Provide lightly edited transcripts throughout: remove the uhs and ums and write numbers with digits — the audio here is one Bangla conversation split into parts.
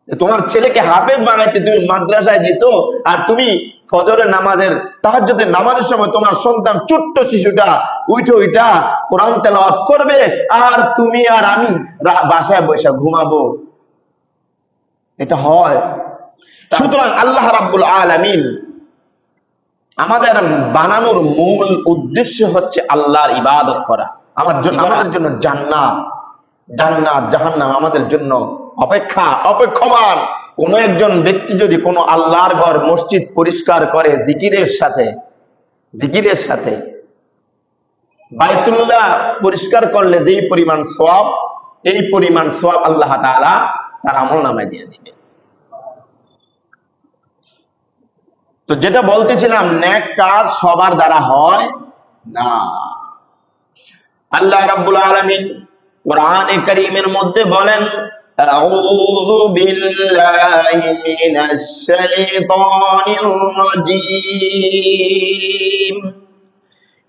তোমার ছেলেকে হাফেজ বানাইতে তুমি মাদ্রাসায় দিছো, আর তুমি ফজরের নামাজের তাহাজ্জুদের নামাজের সময় তোমার সন্তান ছোট্ট শিশুটা উইঠা কোরআন তেলাওয়াত করবে, আর তুমি আর আমি বাসায় বসে ঘুমাবো? এটা হয়? সুতরাং আল্লাহ রাব্বুল আলামিন আমাদের বানানোর মূল উদ্দেশ্য হচ্ছে আল্লাহর ইবাদত করা। আমাদের জন্য জান্নাত জাহান্নাম আমাদের জন্য অপেক্ষমান। কোন একজন ব্যক্তি যদি কোনো আল্লাহর ঘর মসজিদ পরিষ্কার করে জিকিরের সাথে বাইতুল্লাহ পরিষ্কার করলে যেই পরিমাণ সওয়াব, এই পরিমাণ সওয়াব আল্লাহ তাআলা তার আমলনামায় দিয়ে দিবে। তো যেটা বলতেছিলাম, নেক কাজ সবার দ্বারা হয় না। আল্লাহ রাব্বুল আলামিন কোরআনে কারীমের মধ্যে বলেন, আউযু বিল্লাহি মিনাশ শাইতানির রাজীম,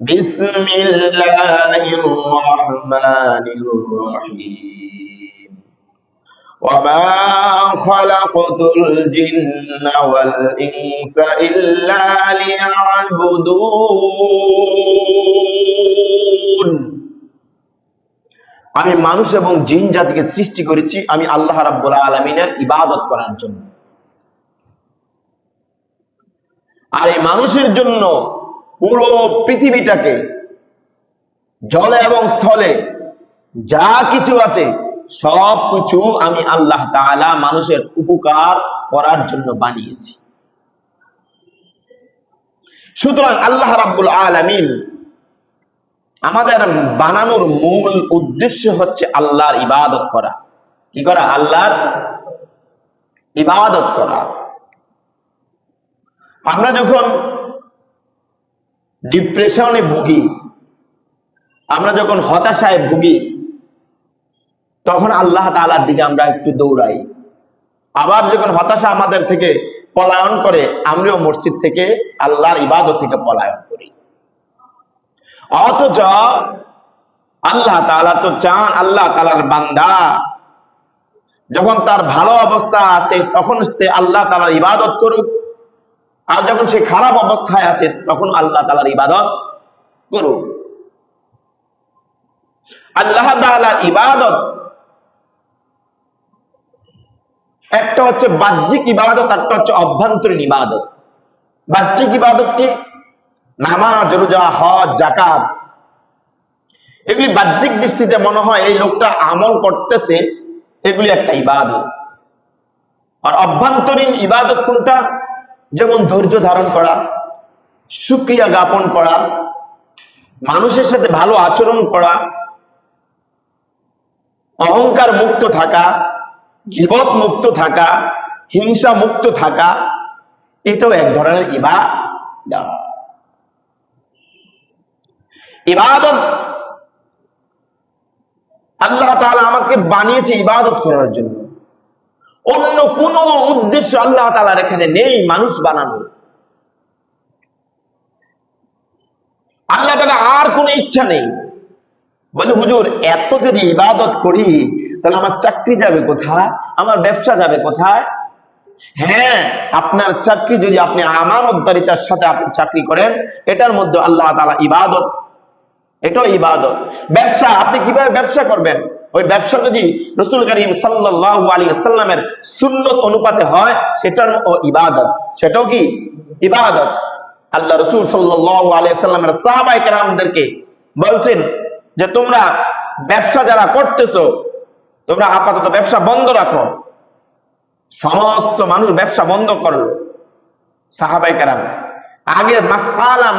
বিসমিল্লাহির রহমানির রহিম, وما خلقت الجن والإنس إلا ليعبدون। আমি মানুষ এবং জিন জাতিকে সৃষ্টি করেছি আমি আল্লাহ রাব্বুল আলামিনের ইবাদত করার জন্য। আর এই মানুষের জন্য পুরো পৃথিবীটাকে, জলে এবং স্থলে যা কিছু আছে সব কিছু আমি আল্লাহ তাআলা মানুষের উপকার করার জন্য বানিয়েছি। সুতরাং আল্লাহ রাব্বুল আলামিন আমাদের বানানোর মূল উদ্দেশ্য হচ্ছে আল্লাহর ইবাদত করা। কি করা? আল্লাহর ইবাদত করা। আমরা যখন ডিপ্রেশনে ভুগি, আমরা যখন হতাশায় ভুগি, তখন আল্লাহ তাআলার দিকে আমরা একটু দৌড়াই। আবার যখন হতাশা আমাদের থেকে পলায়ন করে, আমরাও মসজিদ থেকে আল্লাহর ইবাদত থেকে পলায়ন করি। অথচ আল্লাহ তাআলা তো চান আল্লাহ তাআলার বান্দা যখন তার ভালো অবস্থা আছে তখন সে আল্লাহ তাআলার ইবাদত করুক, আর যখন সে খারাপ অবস্থায় আছে তখন আল্লাহ তাআলার ইবাদত করুক। আল্লাহ তাআলার ইবাদত একটা হচ্ছে বাহ্যিক ইবাদত, একটা হচ্ছে অভ্যন্তরীণ ইবাদত। বাহ্যিক ইবাদত কি? নামাজ, রোজা, হজ, যাকাত। এগুলি বাহ্যিক দৃষ্টিতে মনে হয় এই লোকটা আমল করতেছে, এগুলি একটা ইবাদত। আর অভ্যন্তরীণ ইবাদত কোনটা? যেমন ধৈর্য ধারণ করা, শুকরিয়া জ্ঞাপন করা, মানুষের সাথে ভালো আচরণ করা, অহংকার মুক্ত থাকা, গীবত মুক্ত থাকা, হিংসা মুক্ত থাকা, এটাও এক ধরনের ইবাদত। ইবাদত আল্লাহ তাআলা আমাকে বানিয়েছে ইবাদত করার জন্য। অন্য কোন উদ্দেশ্য আল্লাহ তাআলার এখানে নেই মানুষ বানানো। আল্লাহ তাআলা আর কোনো ইচ্ছা নেই। বলে হুজুর এত যদি ইবাদত করি তাহলে আমার চাকরি যাবে কোথায়, আমার ব্যবসা যাবে কোথায়? হ্যাঁ, আপনার চাকরি যদি আপনি আমানতদারিতার সাথে আপনি চাকরি করেন, এটার মধ্যে আল্লাহ তাআলা ইবাদত, এটাও ইবাদত। ব্যবসা, আপনি কিভাবে ব্যবসা করবেন, ওই ব্যবসা যদি রাসূল করিম সাল্লাল্লাহু আলাইহি ওয়াসাল্লামের সুন্নাত অনুপাতে হয় সেটাও ইবাদত, সেটাও কি ইবাদত। আল্লাহ রাসূল সাল্লাল্লাহু আলাইহি ওয়াসাল্লামের সাহাবায়ে কেরামদেরকে বলছেন যে তোমরা ব্যবসা যারা করতেছো তোমরা আপাতত ব্যবসা বন্ধ রাখো। সমস্ত মানুষ ব্যবসা বন্ধ করলো। সাহাবায়ে কেরাম আগে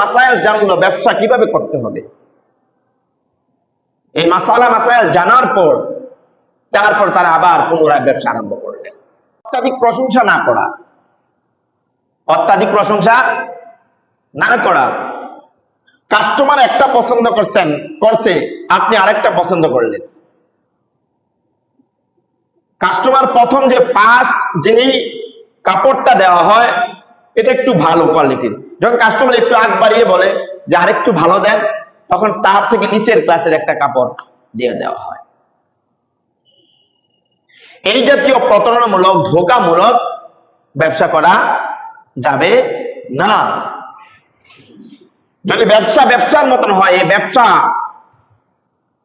মাসাইল জানলো ব্যবসা কিভাবে করতে হবে। এই মাসাইল জানার পর তারপর তারা আবার পুনরায় ব্যবসা আরম্ভ করলেন। অত্যাধিক প্রশংসা না করা, অত্যাধিক প্রশংসা না করা। কাস্টমার একটা পছন্দ করছে, আপনি আরেকটা পছন্দ করলেন। কাস্টমার প্রথম যে ফার্স্ট যেই কাপড়টা দেওয়া হয় এটা একটু ভালো কোয়ালিটির, যখন কাস্টমার একটু আগ বাড়িয়ে বলে যে আরেকটু ভালো দেন, তখন তার থেকে নিচের ক্লাসের একটা কাপড় দিয়ে দেওয়া হয়। এই জাতীয় প্রতারণামূলক ধোঁকামূলক ব্যবসা করা যাবে না। যদি ব্যবসা ব্যবসার মতন হয়, এই ব্যবসা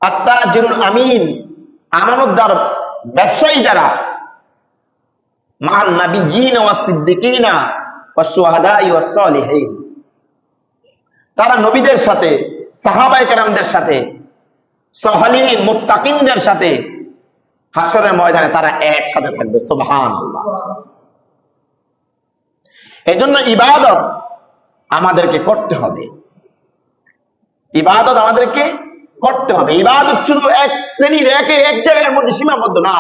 আত্তাজিরুল আমিন, আমানতদার ব্যবসায়ী যারা, মান নাবিয়্যিন ওয়াস সিদ্দিকিনা ওয়াস শুহাদাই ওয়াস সালিহিন, তারা নবীদের সাথে, সাহাবায়ে কেরামদের সাথে, সালিহিন মুত্তাকিনদের সাথে হাসরের ময়দানে তারা একসাথে থাকবে। সুবহানাল্লাহ। এজন্য ইবাদত আমাদেরকে করতে হবে, ইবাদত আমাদেরকে করতে হবে। ইবাদত শুধু এক শ্রেণীর এক জায়গার মধ্যে সীমাবদ্ধ না।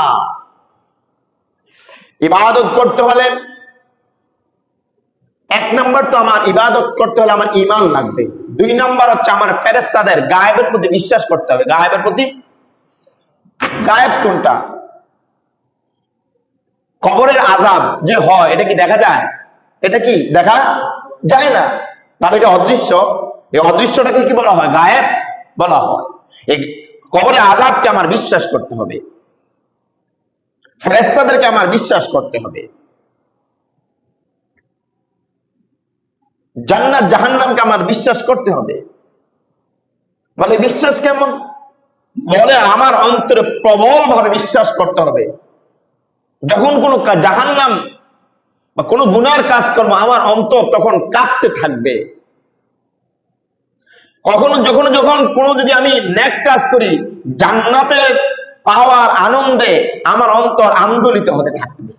ইবাদত করতে হলে এক নম্বর তো আমার ইবাদত করতে হলে আমার ঈমান লাগবে। দুই নম্বর হচ্ছে আমার ফেরেশতাদের গায়েবের প্রতি বিশ্বাস করতে হবে। গায়েবের প্রতি, গায়েব কোনটা? কবরের আযাব যে হয় এটা কি দেখা যায়? এটা কি দেখা যায় না, তাহলে এটা অদৃশ্য। এই অদৃশ্যটাকে কি বলা হয়? গায়েব বলা হয়। এই কবরের আযাবকে আমার বিশ্বাস করতে হবে, ফেরেশতাদেরকে আমার বিশ্বাস করতে হবে, জান্নাত জাহান্নামকে আমার বিশ্বাস করতে হবে। বলে বিশ্বাস কেমন? বলে আমার অন্তরে প্রবল ভাবে বিশ্বাস করতে হবে। যখন কোনো জাহান্নাম বা কোনো গুনার কাজ করবো, আমার অন্তর তখন কাঁপতে থাকবে। কখনো যখন কোনো যদি আমি নেক কাজ করি, জান্নাতের পাওয়ার আনন্দে আমার অন্তর আন্দোলিত হতে থাকবে।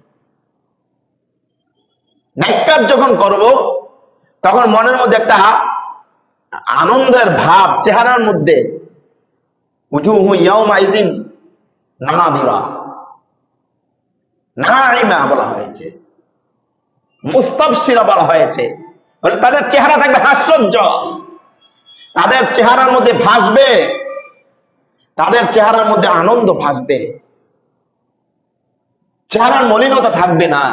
নেক কাজ যখন করব, তখন মনের মধ্যে একটা আনন্দের ভাব, চেহারার মধ্যে উজুহু ইয়াউমাইযিন নাযিরা, নাঈমা বলা হয়েছে, মুস্তাবশিরা বলা হয়েছে। তাদের চেহারা থাকবে হাস্যোজ্জ্বল, তাদের চেহারার মধ্যে ভাসবে, তাদের চেহারার মধ্যে আনন্দ ভাসবে, চেহারার মলিনতা থাকবে না।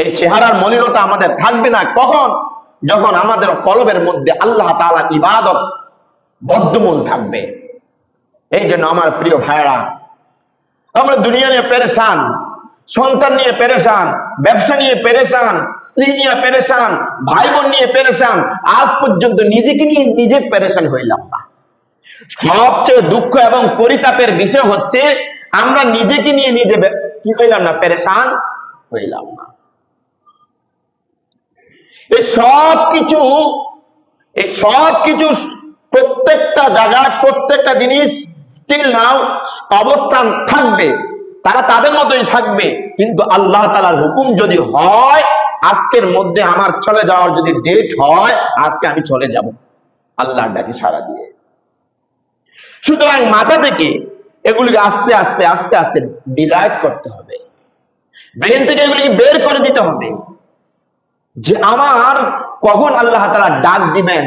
এই চেহারার মলিনতা আমাদের থাকবে না কখন? যখন আমাদের কলবের মধ্যে আল্লাহ তাআলার ইবাদত বদ্ধমূল থাকবে। এই জন্য আমার প্রিয় ভাইরা, আমরা দুনিয়া নিয়ে পেরেশান, সন্তান নিয়ে পেরেশান, ব্যবসা নিয়ে পেরেশান, স্ত্রী নিয়ে পেরেশান, ভাই বোন নিয়ে পেরেশান, আজ পর্যন্ত নিজেকে নিয়ে নিজে পেরেশান হইলাম না। সবচেয়ে দুঃখ এবং পরিতাপের বিষয় হচ্ছে আমরা নিজেকে নিয়ে নিজে কি হইলাম না? পেরেশান হইলাম না। এই সব কিছু প্রত্যেকটা জায়গায় প্রত্যেকটা জিনিস স্টিল নাও অবস্থান থাকবে, তারা তাদের মতোই থাকবে। কিন্তু আল্লাহ তাআলার হুকুম যদি হয়, আজকের মধ্যে আমার চলে যাওয়ার যদি ডেট হয়, আজকে আমি চলে যাব আল্লাহর ডাকে সাড়া দিয়ে। সুতরাং মাথা থেকে এগুলিকে আস্তে আস্তে আস্তে আস্তে ডিলাইট করতে হবে, ব্রেন থেকে এগুলিকে বের করে দিতে হবে যে আমার কখন আল্লাহ তাআলা ডাক দিবেন।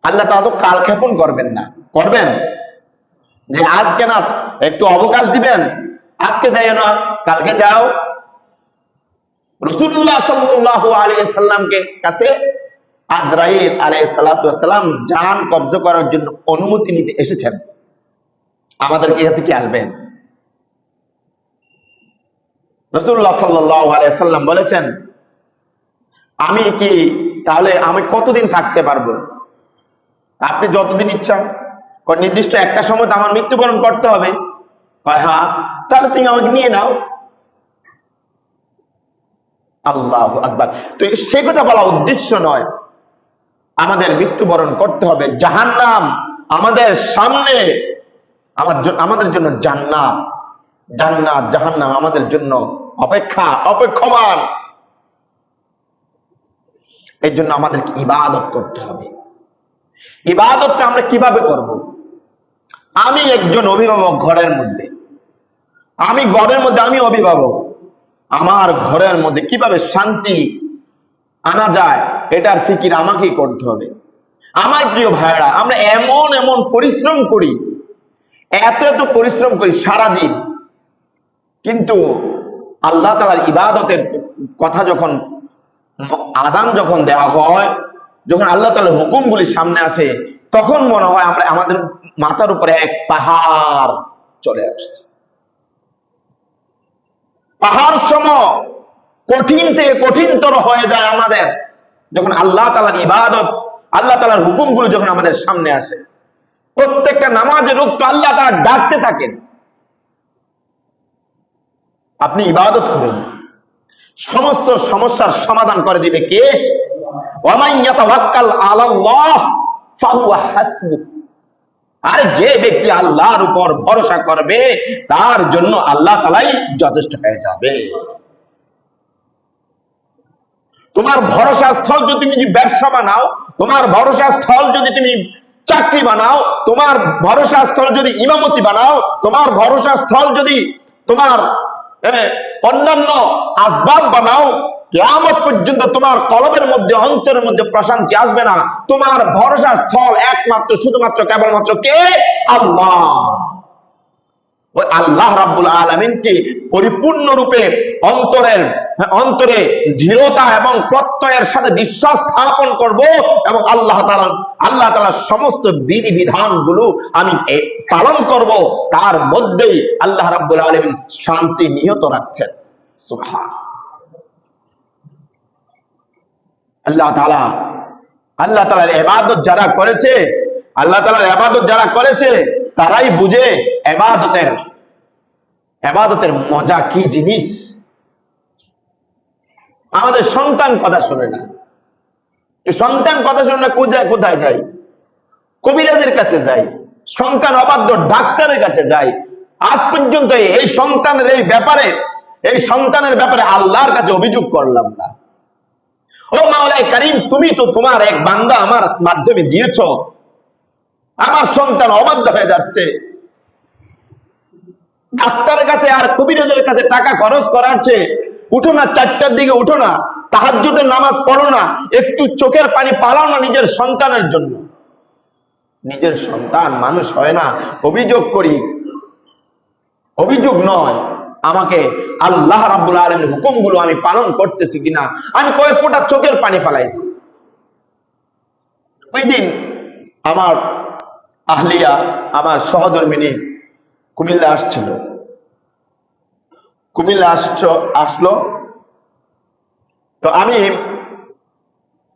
আল্লাহ তাআলা তো কালক্ষেপণ করবেন না, করবেন যে আজকে না একটু অবকাশ দিবেন, আজকে যাইও না কালকে যাও। রাসূলুল্লাহ সাল্লাল্লাহু আলাইহি সাল্লামকে কাছে আজরাইল আলাইহিস সালাতু ওয়াস সালাম জান কবজ করার জন্য অনুমতি নিতে এসেছেন। আমাদের কাছে কি আসবেন? রাসূলুল্লাহ সাল্লাল্লাহু আলাইহি সাল্লাম বলেছেন, আমি কি তাহলে আমি কতদিন থাকতে পারবো? আপনি যতদিন ইচ্ছা। নির্দিষ্ট একটা সময় তো আমার মৃত্যুবরণ করতে হবে। হ্যাঁ, তাহলে তুমি আমাকে নিয়ে নাও। আল্লাহু আকবার। তো সে কথা বলা উদ্দেশ্য নয়, আমাদের মৃত্যুবরণ করতে হবে। জাহান্নাম আমাদের সামনে, আমাদের জন্য জান্নাত, জান্নাত জাহান্নাম আমাদের জন্য অপেক্ষমান। এই জন্য আমাদেরকে ইবাদত করতে হবে। ইবাদতটা আমরা কিভাবে করব? আমি একজন অভিভাবক ঘরের মধ্যে, আমি অভিভাবক, আমার ঘরের মধ্যে কিভাবে শান্তি আনা যায় এটার ফিকির আমাকেই করতে হবে। আমার প্রিয় ভাইরা, আমরা এমন পরিশ্রম করি, এত পরিশ্রম করি সারাদিন, কিন্তু আল্লাহ তাআলার ইবাদতের কথা যখন আযান যখন দেওয়া হয়, যখন আল্লাহ তাআলার হুকুমগুলি সামনে আসে, তখন মনে হয় আমরা আমাদের মাথার উপরে এক পাহাড় চলে আসছে। পাহাড় সম কঠিন থেকে কঠিনতর হয়ে যায় আমাদের যখন আল্লাহ তাআলার ইবাদত, আল্লাহ তাআলার হুকুমগুলো যখন আমাদের সামনে আসে। প্রত্যেকটা নামাজের রূপ আল্লাহ তাআলা ডাকতে থাকেন, আপনি ইবাদত করুন, সমস্ত সমস্যার সমাধান করে দিবে কে? ওয়ামান ইয়াতাওয়াক্কাল আলাল্লাহ ফাহুয়া হাসবুহ। আর যে ব্যক্তি আল্লাহর উপর ভরসা করবে তার জন্য আল্লাহ তাআলাই যথেষ্ট হয়ে যাবে। তোমার ভরসা স্থল যদি তুমি ব্যবসা বানাও, তোমার ভরসা স্থল যদি তুমি চাকরি বানাও, তোমার ভরসা স্থল যদি ইমামতি বানাও, তোমার ভরসা স্থল যদি তোমার অন্যান্য আসবাব বানাও, কিয়ামত পর্যন্ত তোমার কলবের মধ্যে, অন্তরের মধ্যে প্রশান্তি আসবে না। তোমার ভরসা স্থল একমাত্র শুধুমাত্র কেবলমাত্র কে? আল্লাহ। ওই আল্লাহ রাব্বুল আলামিনকে পরিপূর্ণরূপে অন্তরে দৃঢ়তা এবং প্রত্যয়ের সাথে বিশ্বাস স্থাপন করব এবং আল্লাহ তাআলার সমস্ত বিধিবিধান গুলো আমি পালন করব। তার মধ্যেই আল্লাহ রাব্বুল আলামিন শান্তি নিহত রাখছেন। সুবহান আল্লাহ তাআলার ইবাদত যারা করেছে, আল্লাহ তাআলার ইবাদত যারা করেছে তারাই বুঝে ইবাদতের মজা কি জিনিস। আমাদের সন্তান কথা শুনে না, সন্তান কথা শুনে না, কোথায় যাই? কবিরাজের কাছে যাই, সন্তান অবাধ্য ডাক্তারের কাছে যাই। আজ পর্যন্ত এই সন্তানের ব্যাপারে আল্লাহর কাছে অভিযোগ করলাম না। ও মাওলাই কারীম, তুমি তো তোমার এক বান্দা আমার মাধ্যমে দিয়েছো, আমার সন্তান অবাধ্য হয়ে যাচ্ছে। ডাক্তারের কাছে আর কবিরাজের কাছে টাকা খরচ করার চেয়ে উঠো না, 4টার দিকে উঠো না, তাহাজ্জুদের নামাজ পড়ো না, একটু চোখের পানি পালাও না নিজের সন্তানের জন্য। নিজের সন্তান মানুষ হয় না অভিযোগ করি, অভিযোগ নয়, আমাকে আল্লাহ রাব্বুল আলামিনের হুকুমগুলো আমি পালন করতেছি কিনা, আমি কয়েক ফোঁটা চোখের পানি ফেলাইছি। ওই দিন আমার আহলিয়া, আমার সহধর্মিনী কুমিল্লা আসছিল, কুমিল্লা আসলো। তো আমি,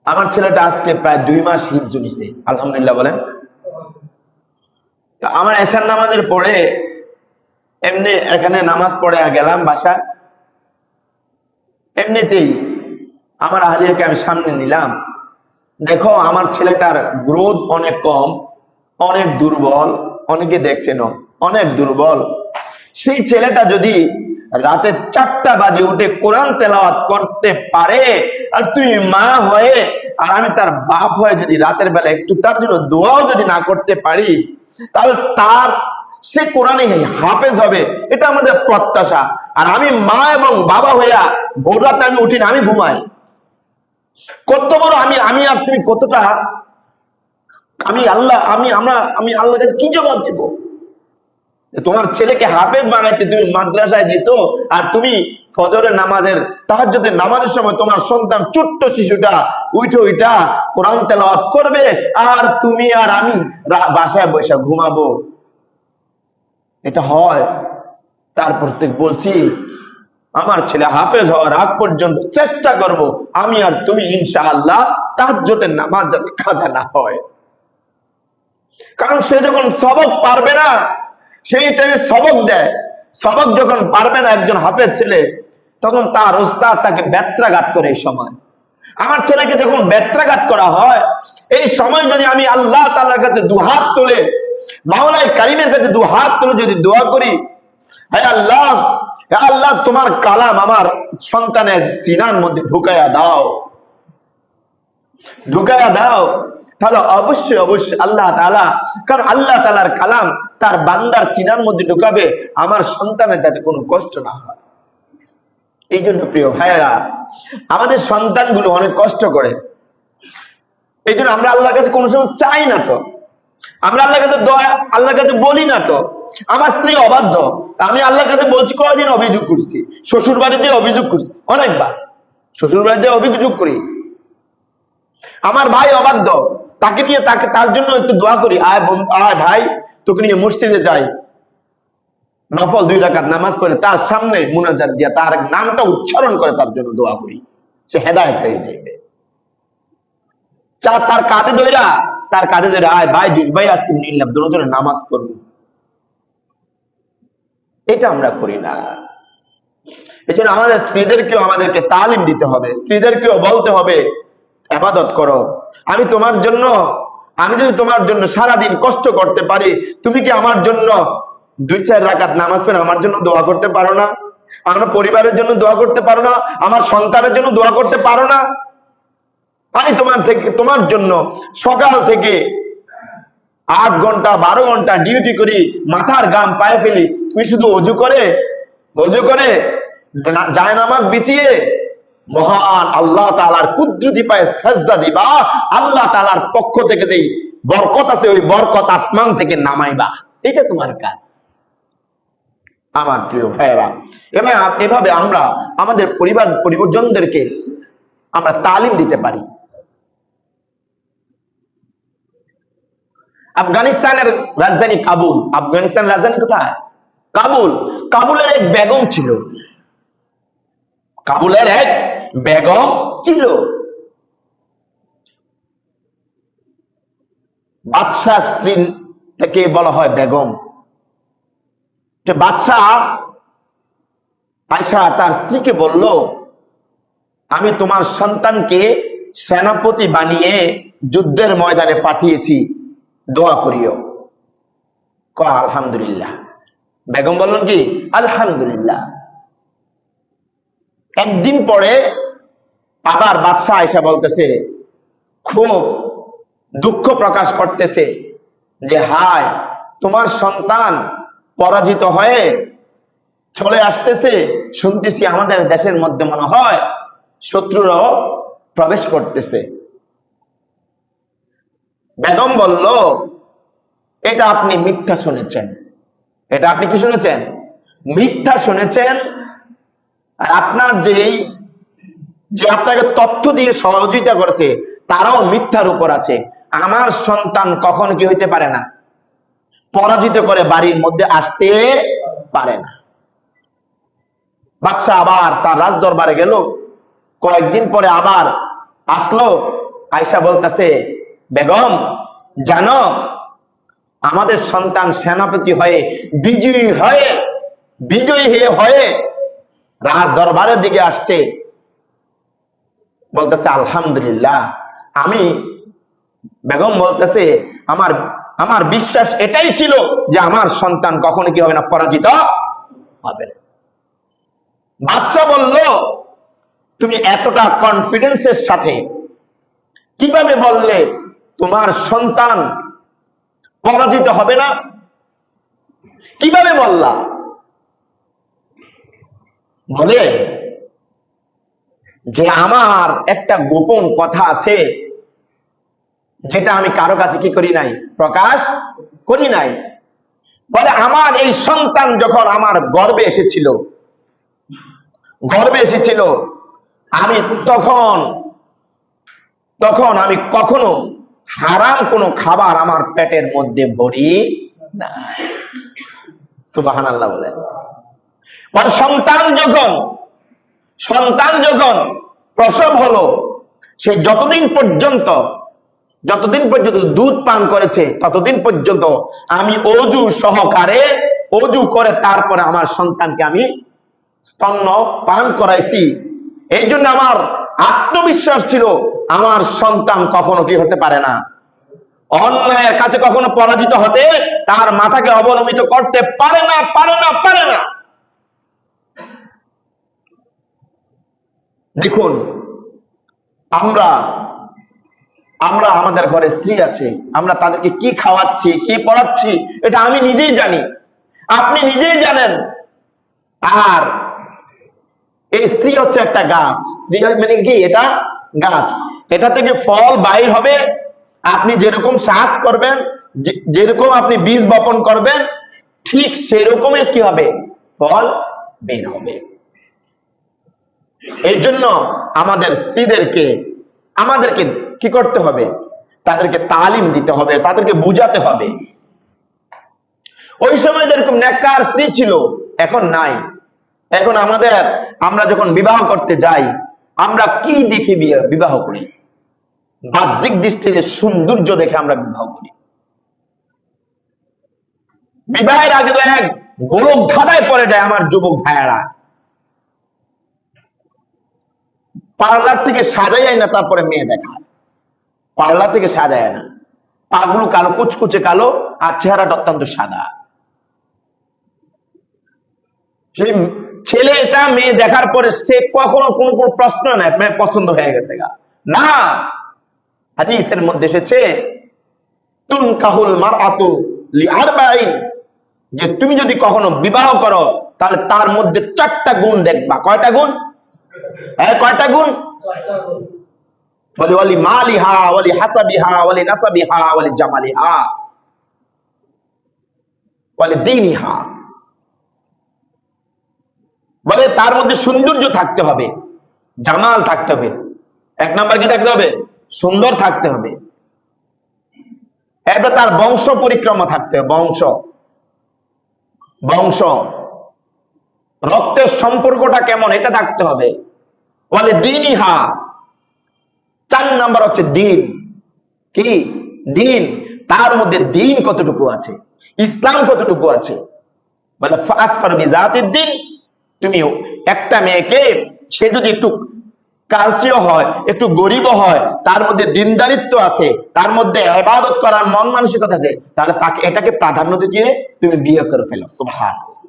আমার ছেলেটা আজকে প্রায় 2 মাস হিজ্জা নিছে, আলহামদুলিল্লাহ বলেন। তো আমার এশার নামাজের পরে এমনি এখানে নামাজ পড়ে গেলাম বাসায়, এমনিতেই আমার আহলিয়াকে আমি সামনে নিলাম। দেখো আমার ছেলেটার গ্রোথ অনেক কম, অনেক দুর্বল, অনেকে দেখছেন অনেক দুর্বল। সেই ছেলেটা যদি রাতে 4টা বাজে উঠে কোরআন তেলাওয়াত করতে পারে, আর তুমি মা হয়ে আর আমি তার বাপ হয়ে যদি রাতের বেলা একটু তার জন্য দোয়াও যদি না করতে পারি, তাহলে সে কোরআনে হাফেজ হবে, এটা আমাদের প্রত্যাশা। আর আমি মা এবং বাবা হইয়া ভোর রাতে আমি উঠি না, আমি ঘুমাই। কত বড় আমি আর তুমি কতটা, আমি আল্লাহর কাছে কি জবাব দেব? তোমার ছেলেকে হাফেজ বানাইতে তুমি মাদ্রাসায় দিছো, আর তুমি ফজরের নামাজের, তাহাজ্জুদের নামাজের সময় তোমার সন্তান ছোট্ট শিশুটা উইঠা কোরআন তেলাওয়াত করবে, আর তুমি আর আমি বাসায় বসে ঘুমাবো? এটা হয়? তারপর থেকে বলছি আমার ছেলে হাফেজ হওয়ার আগ পর্যন্ত চেষ্টা করব আমি আর তুমি ইনশাআল্লাহ তাহাজ্জুদের নামাজ যাতে কাজা না হয়। কারণ সে যখন সবক পারবে না, সেই টাইমে সবক দেয়, সবক যখন পারবে না একজন হাফেজ ছেলে, তখন তার ওস্তাদ তাকে ব্যত্রাঘাত করে। এই সময় আমার ছেলেকে যখন ব্যত্রাঘাত করা হয়, এই সময় যদি আমি আল্লাহ তাআলার কাছে দুহাত তুলে, মাওলাই কারীমের কাছে দুহাত তুলে যদি দোয়া করি, হে আল্লাহ তোমার কালাম আমার সন্তানের সিনার মধ্যে ঢুকাইয়া দাও, তাহলে অবশ্যই আল্লাহ তাআলা, কারণ আল্লাহ তাআলার কালাম তার বান্দার সিনার মধ্যে ঢুকাবে, আমার সন্তানের যাতে কোনো কষ্ট না হয়। এই জন্য প্রিয় ভাইয়েরা, আমাদের সন্তানগুলো অনেক কষ্ট করে, এই জন্য আমরা আল্লাহর কাছে কোনো সময় চাই না, তো আমরা আল্লাহর কাছে আল্লাহর কাছে বলি না। তো আমার স্ত্রী অবাধ্য, আমি আল্লাহর কাছে বলছি, কয়দিন অভিযোগ করছি, শ্বশুর বাড়ি যে অভিযোগ করছি, অনেকবার শ্বশুর বাড়ি যে অভিযোগ করি। আমার ভাই অবাধ্য, তাকে নিয়ে তার জন্য একটু দোয়া করি, আয় ভাই তোকে নিয়ে মসজিদে যাই, নফল 2 রাকাত নামাজ পড়ে তার সামনে মুনাজাত দিয়া তার নামটা উচ্চারণ করে তার জন্য দোয়া করি, সে হেদায়েত হয়ে যাবে। তার কাঁধে ধরে আয় ভাই, জুজ ভাই আজকে নিলাম দুজনে নামাজ পড়ব, এটা আমরা করি না। এই জন্য আমাদের স্ত্রীদেরকেও আমাদেরকে তালিম দিতে হবে, স্ত্রীদেরকেও বলতে হবে ইবাদত করো। আমি যদি তোমার জন্য সারাদিন কষ্ট করতে পারি, তুমি কি আমার জন্য 2-4 রাকাত নামাজ পড়ে আমার জন্য দোয়া করতে পারো না? আমার পরিবারের জন্য দোয়া করতে পারো না? আমার সন্তানের জন্য দোয়া করতে পারো না? আমি তোমার জন্য সকাল থেকে 8 ঘন্টা 12 ঘন্টা ডিউটি করি, মাথার ঘাম পায়ে ফেলি, তুমি শুধু অজু করে জায়নামাজ বিছিয়ে মহান আল্লাহ তাআলার কুদরতি পায়ে সাজদা দিবা, আল্লাহ তাআলার পক্ষ থেকে যেই বরকত আছে ওই বরকত আসমান থেকে নামাইবা, এটা তোমার কাজ। আমার প্রিয় ভাইয়েরা, এভাবে আমরা আমাদের পরিবারজনদেরকে আমরা তালিম দিতে পারি। আফগানিস্তানের রাজধানী কাবুল, আফগানিস্তানের রাজধানী কোথায়? কাবুল। কাবুলের এক বেগম ছিল, বাদশাহ স্ত্রী থেকে বলা হয় বেগম। বাদশাহ আয়েশা তার স্ত্রীকে বলল, আমি তোমার সন্তানকে সেনাপতি বানিয়ে যুদ্ধের ময়দানে পাঠিয়েছি, দোয়া করিও। আলহামদুলিল্লাহ। বেগম বললেন কি আলহামদুলিল্লাহ। একদিন পরে আবার বাদশাহ আয়েশা বলতেছে, খুব দুঃখ প্রকাশ করতেছে যে হায়, তোমার সন্তান পরাজিত হয়ে চলে আসতেছে, শুনতেছি আমাদের দেশের মধ্যে মনে হয় শত্রুরাও প্রবেশ করতেছে। বেগম বলল, এটা আপনি মিথ্যা শুনেছেন। এটা আপনি কি শুনেছেন? মিথ্যা শুনেছেন। আর আপনার যে আপনাকে তথ্য দিয়ে সহযোগিতা করেছে তারাও মিথ্যার উপর আছে। আমার সন্তান কখন কি হইতে পারে না, পরাজিত করে বাড়ির মধ্যে আসতে পারে না। বাদশাহ আবার তার রাজ দরবারে গেল, কয়েকদিন পরে আবার আসলো। আয়েশা বলতেছে, বেগম জানো, আমাদের সন্তান সেনাপতি হয়ে বিজয়ী হয়ে রাজ দরবারের দিকে আসছে। বলতেছে আলহামদুলিল্লাহ। বেগম বলতেছে, আমার বিশ্বাস এটাই ছিল যে আমার সন্তান কখনো কি হবে না, পরাজিত হবে না। বাদশাহ বলল, তুমি এতটা কনফিডেন্সের সাথে কিভাবে বললে তোমার সন্তান পরাজিত হবে না? কিভাবে বললা? বলে যে আমার একটা গোপন কথা আছে, যেটা আমি কারো কাছে কি করি নাই, প্রকাশ করি নাই। বলে আমার এই সন্তান যখন আমার গর্ভে এসেছিল, আমি তখন আমি কখনো হারাম কোনো খাবার আমার পেটের মধ্যে ভরি না। সুবহানাল্লাহ বলে। সন্তান যখন প্রসব হলো, সে যতদিন পর্যন্ত দুধ পান করেছে ততদিন পর্যন্ত আমি অজু করে তারপরে আমার সন্তানকে আমি স্তন্য পান করাইছি। এই জন্য আমার আত্মবিশ্বাস ছিল আমার সন্তান কখনো কি হতে পারে না, অন্যায়ের কাছে কখনো পরাজিত হতে, তার মাথাকে অবনমিত করতে পারে না। দেখুন, আমরা আমাদের ঘরে স্ত্রী আছে, আমরা তাদেরকে কি খাওয়াচ্ছি, কি পড়াচ্ছি, এটা আমি নিজেই জানি, আপনি নিজেই জানেন। আর এই স্ত্রী হচ্ছে একটা গাছ। স্ত্রী মানে কি? এটা গাছ, এটা থেকে ফল বাইর হবে। আপনি যেরকম চাষ করবেন, যেরকম আপনি বীজ বপন করবেন, ঠিক সেরকমই কি হবে, ফল বের হবে। এর জন্য আমাদের স্ত্রীদেরকে আমাদেরকে কি করতে হবে? তাদেরকে তালিম দিতে হবে, তাদেরকে বুঝাতে হবে। ওই সময় যেরকম নেককার স্ত্রী ছিল এখন নাই। এখন আমরা যখন বিবাহ করতে যাই, আমরা কি দেখে বিবাহ করি? বাহ্যিক দৃষ্টিতে সৌন্দর্য দেখে আমরা বিবাহ করি। বিবাহের আগে তো এক গোলক ধাঁধায় পড়ে যায় আমার যুবক ভাইয়েরা। পার্লার থেকে সাজাই না, তারপরে মেয়ে দেখায়। পার্লার থেকে সাজায় না, পাগুলো কালো, কুচকুচে কালো, আর চেহারাটা অত্যন্ত সাদা। সেই ছেলেটা মেয়ে দেখার পরে সে কখনো কোনো প্রশ্ন নেই পছন্দ হয়ে গেছে গা না। হাদিসের মধ্যে এসেছে তুনকাহুল মারআতু লিআরবাইন, যে তুমি যদি কখনো বিবাহ করো তাহলে তার মধ্যে 4টা গুণ দেখবা। কয়টা গুণ? কয়টা গুণ? বলে ওয়ালি মালিহা ওয়ালি হাসাবিহা ওয়ালি নাসাবিহা ওয়ালি জামালিহা ওয়ালি দীনিহা। বলে তার মধ্যে সৌন্দর্য থাকতে হবে, জামাল থাকতে হবে। 1 নাম্বার কি থাকতে হবে? সুন্দর থাকতে হবে। এবার তার বংশ পরিক্রমা থাকতে হবে, বংশ রক্তের সম্পর্কটা কেমন এটা থাকতে হবে। বলে দীনিহা, 4 নাম্বার হচ্ছে দিন। কি দিন? তার মধ্যে দিন কতটুকু আছে, ইসলাম কতটুকু আছে। বলে ফাসফার বিজাতিদ দিন, তুমি একটা মেয়েকে, সে যদি একটু কালচেও হয়, একটু গরিব হয়, তার মধ্যে দিনদারিত্ব আছে, তার মধ্যে ইবাদত করার মন মানসিকতা আছে, তাহলে তাকে এটাকে প্রাধান্য দিয়ে তুমি বিয়ে করে ফেলো। সুবহানাল্লাহ।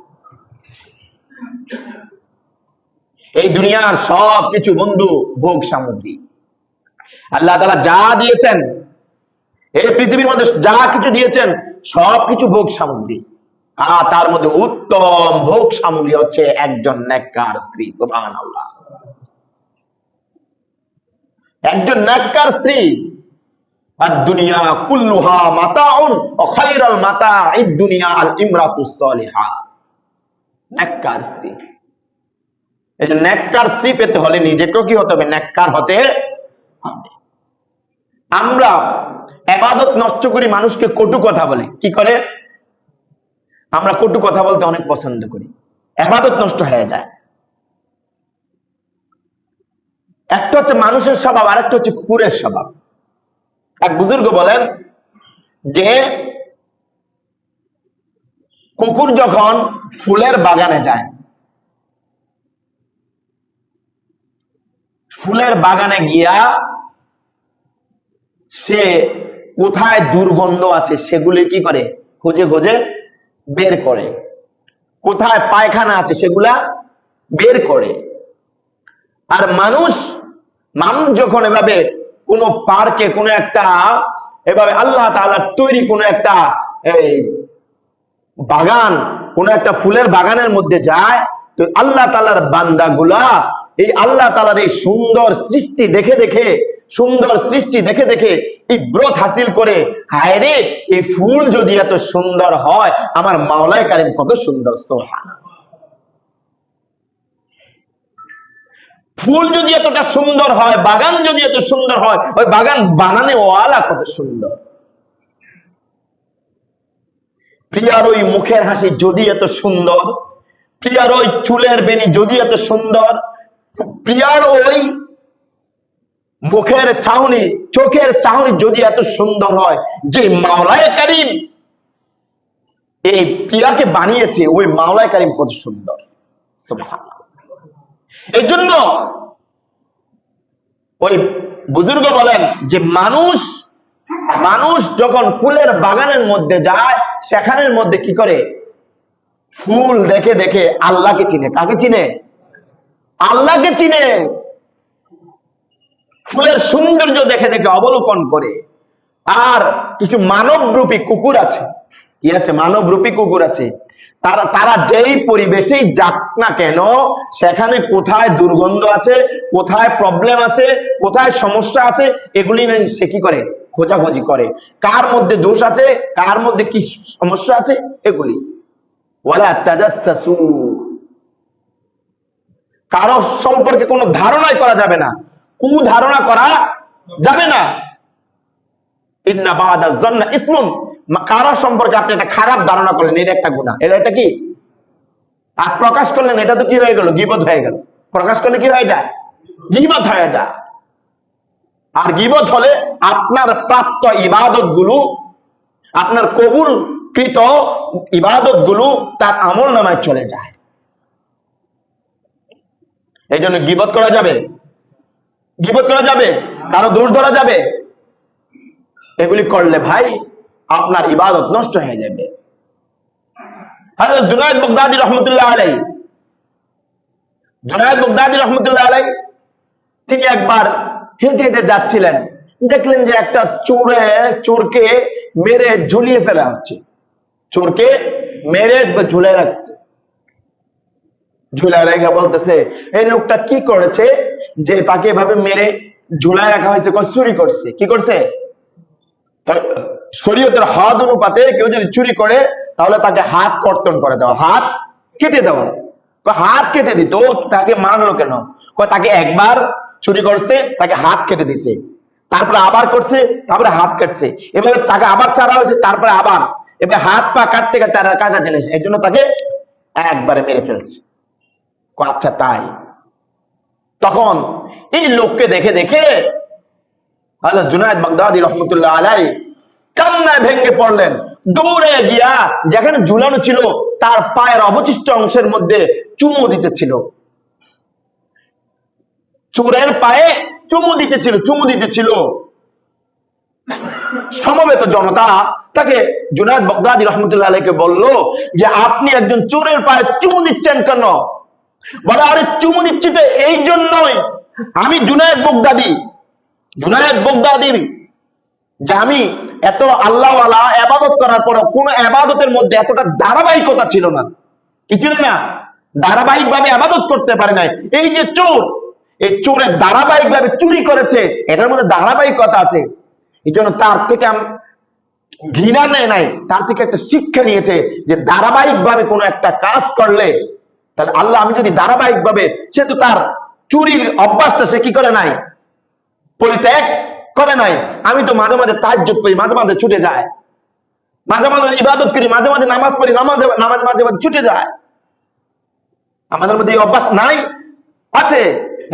এই দুনিয়ার সব কিছু বন্ধু ভোগ সামগ্রী। আল্লাহ তাআলা যা দিয়েছেন, এই পৃথিবীর মধ্যে যা কিছু দিয়েছেন সব কিছু ভোগ সামগ্রী। আর তার মধ্যে উত্তম ভোগ সামগ্রী হচ্ছে একজন নেককার স্ত্রী। সুবহানাল্লাহ। একজন নেককার স্ত্রী। আদ-দুনিয়া কুল্লুহা মাতাউন ওয়া খায়রুল মাতাঈদ দুনিয়া আল ইমরাতুস সালিহা। নেককার স্ত্রী। এই যে নেককার স্ত্রী পেতে হলে নিজেকেও কি হতে হবে? নেককার হতে হবে। আমরা ইবাদত নষ্ট করি, মানুষকে কটু কথা বলে। কি করে? আমরা কটু কথা বলতে অনেক পছন্দ করি, ইবাদত নষ্ট হয়ে যায়। একটা হচ্ছে মানুষের স্বভাব, আর একটা হচ্ছে কুকুরের স্বভাব। এক বুজুর্গ বলেন যে কুকুর যখন ফুলের বাগানে যায়, ফুলের বাগানে গিয়া সে কোথায় দুর্গন্ধ আছে সেগুলি কি করে? খুঁজে খুঁজে বের করে। কোথায় পায়খানা আছে সেগুলা বের করে। আর মানুষ যখন এভাবে কোন পার্কে, কোন একটা এভাবে আল্লাহ তাআলার তৈরি কোন একটা বাগান, কোন একটা ফুলের বাগানের মধ্যে যায়, তো আল্লাহ তাআলার বান্দাগুলা এই আল্লাহ তাআলার এই সুন্দর সৃষ্টি দেখে দেখে ইব্রত হাসিল করে, হায় রে, এই ফুল যদি এত সুন্দর হয়, আমার মাওলায়ে কারীম কত সুন্দর। সুবহানাল্লাহ। ফুল যদি এতটা সুন্দর হয়, বাগান যদি এত সুন্দর হয়, ওই বাগান বানানে ওয়ালা কত সুন্দর। প্রিয়ার ওই মুখের হাসি যদি এত সুন্দর, প্রিয়ার ওই চুলের বেনি যদি এত সুন্দর, প্রিয়ার ওই মুখের চাহনি, চোখের চাহনি যদি এত সুন্দর হয়, যে মাওলায়ে কারীম এই প্রিয়াকে বানিয়েছে, ওই মাওলায়ে কারীম কত সুন্দর। সুবহানাল্লাহ। এই জন্য ওই বুজুর্গ বলেন যে মানুষ যখন ফুলের বাগানের মধ্যে যায়, সেখানের মধ্যে কি করে? ফুল দেখে দেখে আল্লাহকে চিনে। কাকে চিনে? আল্লাহকে চিনে। ফুলের সৌন্দর্য দেখে দেখে অবলোকন করে। আর কিছু মানবরূপী কুকুর আছে। কি আছে? মানবরূপী কুকুর আছে। তারা যেই পরিবেশেই যাক না কেন, সেখানে কোথায় দুর্গন্ধ আছে, কোথায় প্রবলেম আছে, কোথায় সমস্যা আছে, এগুলি সে কি করে? খোঁজাখুঁজি করে। কার মধ্যে দোষ আছে, কার মধ্যে কি সমস্যা আছে, এগুলি। ওয়ালা তাজাসসু, কারো সম্পর্কে কোনো ধারণাই করা যাবে না, কুধারণা করা যাবে না। ইন্না বা'দা যন্না ইসমুন, কারো সম্পর্কে আপনি একটা খারাপ ধারণা করলেন, এটা একটা গুনাহ। এটা কি? আর প্রকাশ করলেন, এটা তো কি হয়ে গেল? গীবত হয়ে গেল। প্রকাশ করলে কি হয়ে যায়? গীবত হয়ে যায়। আর গীবত হলে আপনার প্রাপ্ত ইবাদত গুলো, আপনার কবুলকৃত ইবাদত গুলো তার আমল নামায় চলে যায়। এই জন্য গীবত করা যাবে? গীবত করা যাবে? কারো দোষ ধরা যাবে? এগুলি করলে ভাই আপনার ইবাদত নষ্ট হয়ে যাবে। হযরত জুনায়েদ বাগদাদী রহমাতুল্লাহ আলাইহি, জুনায়েদ বাগদাদী রহমাতুল্লাহ আলাইহি তিনি একবার হেঁটে হেঁটে যাচ্ছিলেন, দেখলেন যে একটা চোরকে মেরে ঝুলিয়ে ফেলা হচ্ছে। চোরকে মেরে ঝুলিয়ে রাখছে। ঝুলায় রেখে বলতেছে, এই লোকটা কি করেছে যে তাকে এভাবে মেরে ঝুলায় রাখা হয়েছে? চুরি করছে। কি করছে? শরীয়তের হাত অনুপাতে কেউ যদি চুরি করে তাহলে তাকে হাত কর্তন করে দেওয়া, হাত কেটে দেওয়া। হাত কেটে দিত, তাকে মারলো কেন? তাকে একবার চুরি করছে, তাকে হাত কেটে দিছে, তারপরে আবার করছে, তারপরে হাত কাটছে, এভাবে তাকে আবার চারা হয়েছে, তারপরে আবার এবার হাত পা কাটতে কাটতে আর কাটা জিনিস, এই জন্য তাকে একবারে মেরে ফেলছে। আচ্ছা তাই? তখন এই লোককে দেখে দেখে হযরত জুনায়েদ বাগদাদী রহমাতুল্লাহ আলাইহি কান্নায় ভেঙে পড়লেন। দৌড়ে গিয়া যেখানে ঝুলানো ছিল তার পায়ের অবশিষ্ট অংশের মধ্যে চুমু দিতেছিল। চোরের পায়ে চুমু দিতেছিল। সমবেত জনতা তাকে জুনায়েদ বাগদাদী রহমাতুল্লাহ আলাইহিকে বলল যে আপনি একজন চোরের পায়ে চুমু দিচ্ছেন কেন? বলে, আরে চুমু দিচ্ছি তো এই জন্যই, আমি জুনায়েদ বাগদাদীর যে আমি এত আল্লাহওয়ালা ইবাদত করার পর কোন ইবাদতের মধ্যে এতটা ধারাবাহিকতা ছিল না। কি ছিল না? ধারাবাহিক ভাবে ইবাদত করতে পারে নাই। এই যে চোর, এই চোরের ধারাবাহিক ভাবে চুরি করেছে, এটার মধ্যে ধারাবাহিকতা আছে। এই জন্য তার থেকে ঘৃণা নেয় নাই, তার থেকে একটা শিক্ষা নিয়েছে যে ধারাবাহিক ভাবে কোনো একটা কাজ করলে তাহলে আল্লাহ, আমি যদি ধারাবাহিক ভাবে, সে তো তার চুরির অভ্যাসটা সে কি করে নাই? পরিত্যাগ করে নাই। আমি তো মাঝে মাঝে তাহাজ্জুদ করি, মাঝে মাঝে ছুটে যায়, মাঝে মাঝে ইবাদত করি, মাঝে মাঝে নামাজ পড়ি, নামাজ মাঝে মাঝে ছুটে যায়। আমাদের মধ্যে এই অভ্যাস নাই? আছে।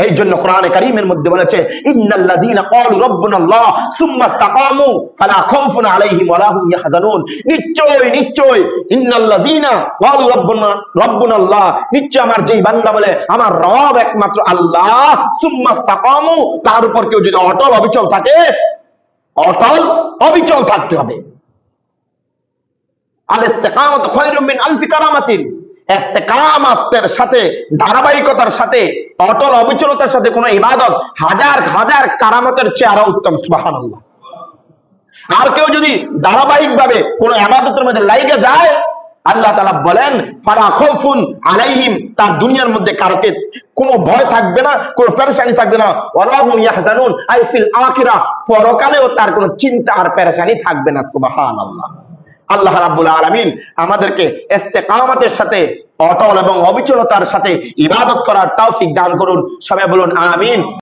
এই জন্য কোরআনে কারীমের মধ্যে বলেছে, ইন্নাল্লাযীনা ক্বালু রাব্বুনাল্লাহ সুম্মা ইসতাকামু ফালা খাউফুন আলাইহিম ওয়ালা হুম ইয়াহজানুন। নিশ্চয় ইন্নাল্লাযীনা ক্বালু রাব্বুনাল্লাহ, নিশ্চয় আমার যেই বান্দা বলে আমার রব একমাত্র আল্লাহ, সুম্মা ইসতাকামু, তার উপর কেউ যদি অটল অবিচল থাকে, অটল অবিচল থাকতে হবে। আল ইস্তিকামাতু খায়রুম মিন আলফি কারামাতিন। ইস্তিকামাতের সাথে, ধারাবাহিকতার সাথে, অটল অবিচলতার সাথে কোন ইবাদত হাজার হাজার কারামতের চেয়ে আরো উত্তম। সুবহানাল্লাহ। আর কেউ যদি ধারাবাহিক ভাবে কোন ইবাদতের মধ্যে লাইগা যায়, আল্লাহ তাআলা বলেন ফালা খাউফুন আলাইহিম, তার দুনিয়ার মধ্যে কারোকে কোনো ভয় থাকবে না, কোনো পেরেশানি থাকবে না, ওয়ালা হুম ইয়াহজানুন, আই ফিল আখিরাহ, পরকালেও তার কোনো চিন্তা আর পেরেশানি থাকবে না। সুবহানাল্লাহ। আল্লাহ রাব্বুল আলামিন আমাদেরকে ইস্তিকামাতের সাথে, অটল এবং অবিচলতার সাথে ইবাদত করার তৌফিক দান করুন। সবাই বলুন আমিন।